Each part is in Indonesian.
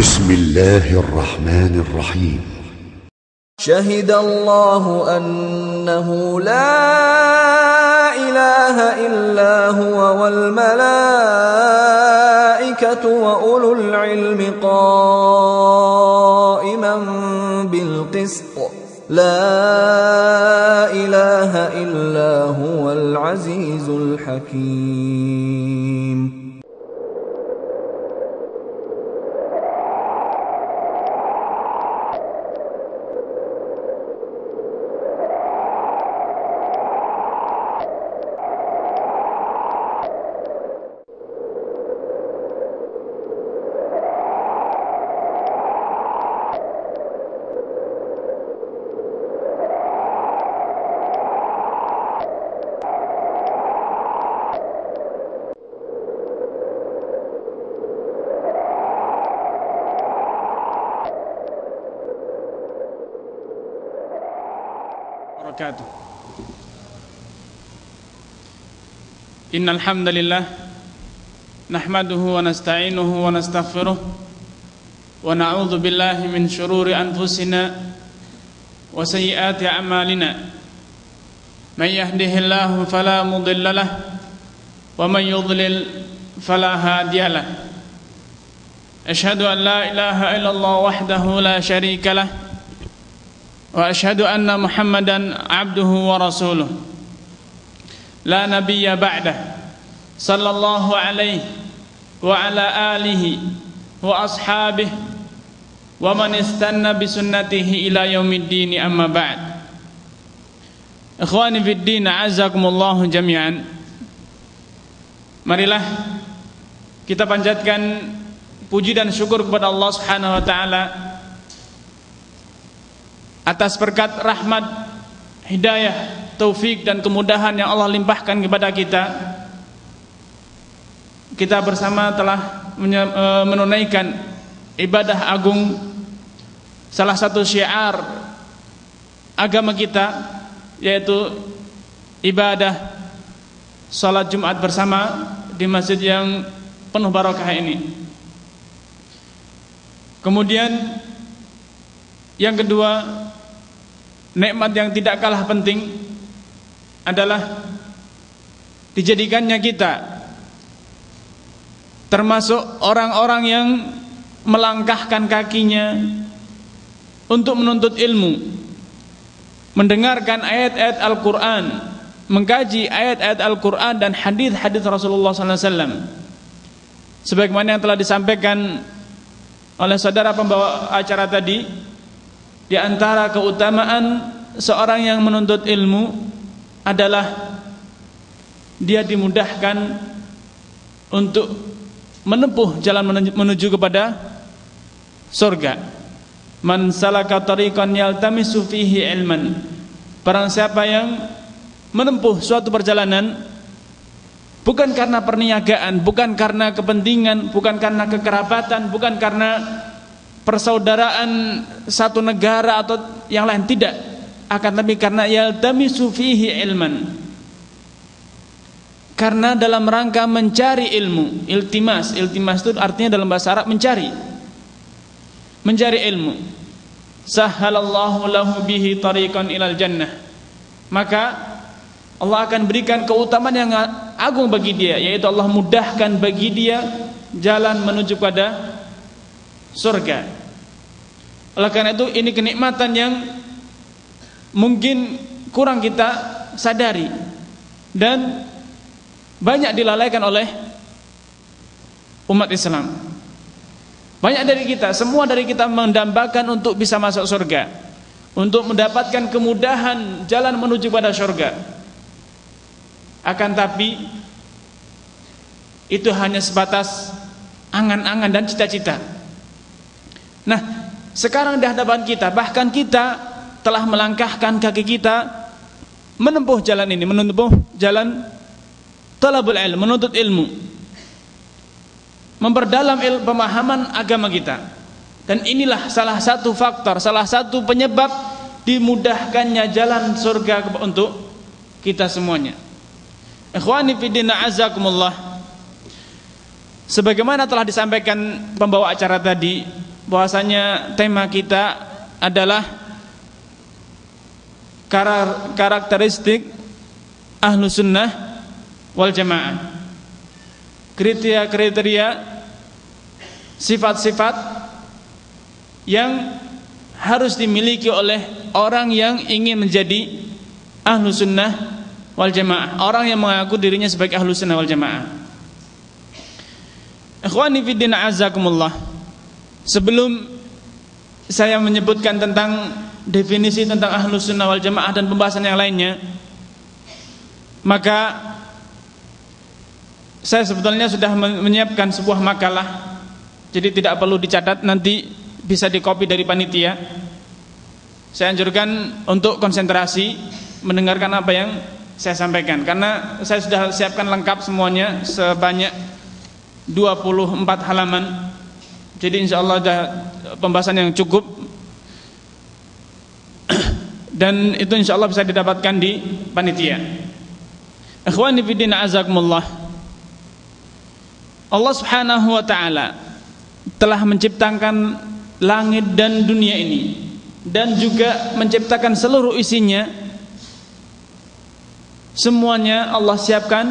بسم الله الرحمن الرحيم شهد الله أنه لا إله إلا هو والملائكة وأولو العلم قائما بالقسط لا إله إلا هو العزيز الحكيم. Innal hamdalillah nahmaduhu wa nasta'inuhu wa nastaghfiruh wa na'udzu billahi min shururi anfusina wa sayyiati a'malina may yahdihillahu fala mudilla lahu wa may yudlil fala hadiya lahu ashhadu an la ilaha illallah wahdahu la syarika lahu wa ashhadu anna Muhammadan abduhu wa rasuluh la nabiyya ba'dah sallallahu alaihi wa ala alihi wa ashabihi wa man istanna bi sunnatihi ila yaumiddin amma ba'd. Ikhwani fid din, azakumullahu jami'an. Marilah kita panjatkan puji dan syukur kepada Allah Subhanahu wa taala atas berkat rahmat, hidayah, taufik dan kemudahan yang Allah limpahkan kepada kita. Kita bersama telah menunaikan ibadah agung, salah satu syiar agama kita, yaitu ibadah salat Jumat bersama di masjid yang penuh barakah ini. Kemudian yang kedua, nikmat yang tidak kalah penting adalah dijadikannya kita termasuk orang-orang yang melangkahkan kakinya untuk menuntut ilmu, mendengarkan ayat-ayat Al-Quran, mengkaji ayat-ayat Al-Quran dan hadis-hadis Rasulullah SAW. Sebagaimana yang telah disampaikan oleh saudara pembawa acara tadi, di antara keutamaan seorang yang menuntut ilmu adalah dia dimudahkan untuk menempuh jalan menuju kepada surga. Man salaka tariqan yaltamisu fihi ilman. Barang siapa yang menempuh suatu perjalanan bukan karena perniagaan, bukan karena kepentingan, bukan karena kekerabatan, bukan karena persaudaraan satu negara atau yang lain, tidak, akan tapi karena yaltamisu fihi ilman, karena dalam rangka mencari ilmu. Iltimas itu artinya dalam bahasa Arab mencari ilmu. Sahhalallahu lahu bihi tariqan ilal jannah, maka Allah akan berikan keutamaan yang agung bagi dia, yaitu Allah mudahkan bagi dia jalan menuju pada surga. Oleh karena itu, ini kenikmatan yang mungkin kurang kita sadari dan banyak dilalaikan oleh umat Islam. Banyak dari kita, semua dari kita mendambakan untuk bisa masuk surga, untuk mendapatkan kemudahan jalan menuju pada surga. Akan tapi itu hanya sebatas angan-angan dan cita-cita. Nah, sekarang di hadapan kita, bahkan kita telah melangkahkan kaki kita menempuh jalan ini, menempuh jalan talabul ilm, menuntut ilmu, memperdalam pemahaman agama kita. Dan inilah salah satu faktor, salah satu penyebab dimudahkannya jalan surga untuk kita semuanya. Ikhwani fiddin, azakumullah. Sebagaimana telah disampaikan pembawa acara tadi, bahwasanya tema kita adalah karakteristik Ahlus Sunnah wal Jamaah. Kriteria-kriteria, sifat-sifat yang harus dimiliki oleh orang yang ingin menjadi Ahlus Sunnah wal Jamaah, orang yang mengaku dirinya sebagai Ahlus Sunnah wal Jamaah. Ikhwani fiddin azakumullah, sebelum saya menyebutkan tentang definisi tentang Ahlus Sunnah wal Jamaah dan pembahasan yang lainnya, maka saya sebetulnya sudah menyiapkan sebuah makalah, jadi tidak perlu dicatat, nanti bisa dikopi dari panitia. Saya anjurkan untuk konsentrasi mendengarkan apa yang saya sampaikan, karena saya sudah siapkan lengkap semuanya sebanyak 24 halaman. Jadi insya Allah ada pembahasan yang cukup, dan itu insya Allah bisa didapatkan di panitia. Ikhwani fiddin azakumullah, Allah subhanahu wa ta'ala telah menciptakan langit dan dunia ini, dan juga menciptakan seluruh isinya. Semuanya Allah siapkan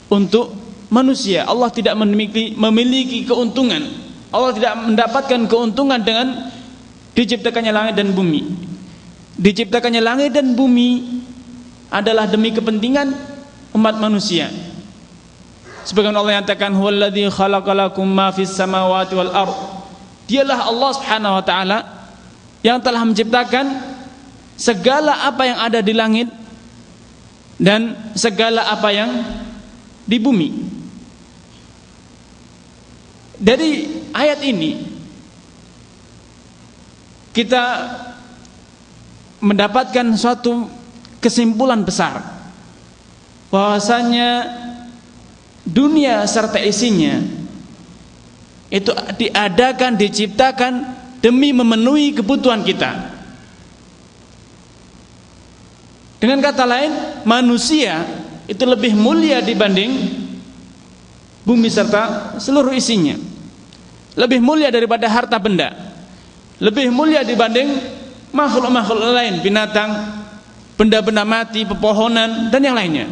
untuk manusia. Allah tidak memiliki keuntungan, Allah tidak mendapatkan keuntungan dengan diciptakannya langit dan bumi. Diciptakannya langit dan bumi adalah demi kepentingan umat manusia. Sebagaimana Allah nyatakan, huwallazi khalaqalakum ma fis samawati wal ard. Dialah Allah Subhanahu wa taala yang telah menciptakan segala apa yang ada di langit dan segala apa yang di bumi. Dari ayat ini kita mendapatkan suatu kesimpulan besar, bahwasanya dunia serta isinya itu diadakan, diciptakan demi memenuhi kebutuhan kita. Dengan kata lain, manusia itu lebih mulia dibanding bumi serta seluruh isinya, lebih mulia daripada harta benda, lebih mulia dibanding makhluk-makhluk lain, binatang, benda-benda mati, pepohonan, dan yang lainnya.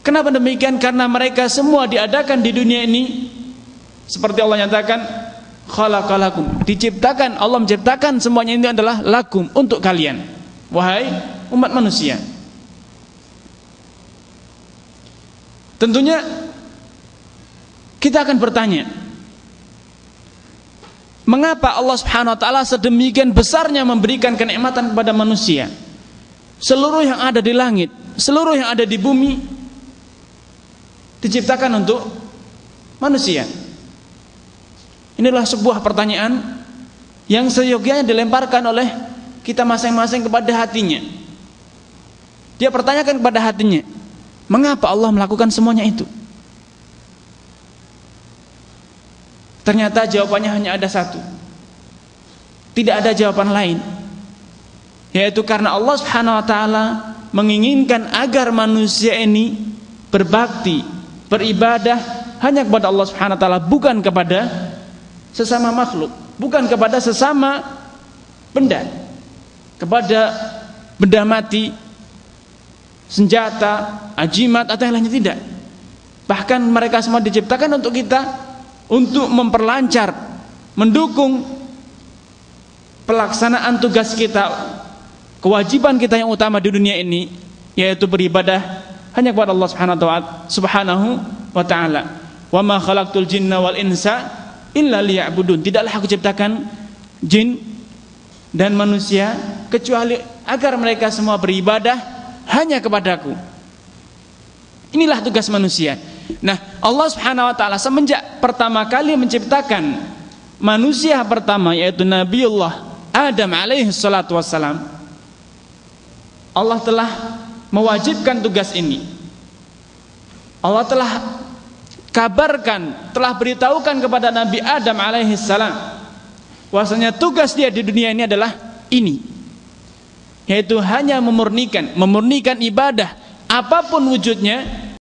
Kenapa demikian? Karena mereka semua diadakan di dunia ini seperti Allah nyatakan, khalaqalakum, diciptakan, Allah menciptakan semuanya ini adalah lakum, untuk kalian, wahai umat manusia. Tentunya kita akan bertanya, mengapa Allah Subhanahu wa taala sedemikian besarnya memberikan kenikmatan kepada manusia? Seluruh yang ada di langit, seluruh yang ada di bumi diciptakan untuk manusia. Inilah sebuah pertanyaan yang seyogianya dilemparkan oleh kita masing-masing kepada hatinya. Dia pertanyakan kepada hatinya, mengapa Allah melakukan semuanya itu? Ternyata jawabannya hanya ada satu, tidak ada jawaban lain, yaitu karena Allah Subhanahu wa taala menginginkan agar manusia ini berbakti, beribadah hanya kepada Allah Subhanahu wa taala, bukan kepada sesama makhluk, bukan kepada sesama benda, kepada benda mati, senjata, ajimat atau yang lainnya, tidak. Bahkan mereka semua diciptakan untuk kita, untuk memperlancar, mendukung pelaksanaan tugas kita, kewajiban kita yang utama di dunia ini, yaitu beribadah hanya kepada Allah Subhanahu wa ta'ala. Wa ma khalaqtul jinna wal insa illa liya'budun. Tidaklah aku ciptakan jin dan manusia kecuali agar mereka semua beribadah hanya kepadaku. Inilah tugas manusia. Nah, Allah Subhanahu wa taala semenjak pertama kali menciptakan manusia pertama, yaitu Nabiullah Adam alaihi salatu wassalam, Allah telah mewajibkan tugas ini. Allah telah kabarkan, telah beritahukan kepada Nabi Adam alaihi salam bahwasanya tugas dia di dunia ini adalah ini, yaitu hanya memurnikan ibadah apapun wujudnya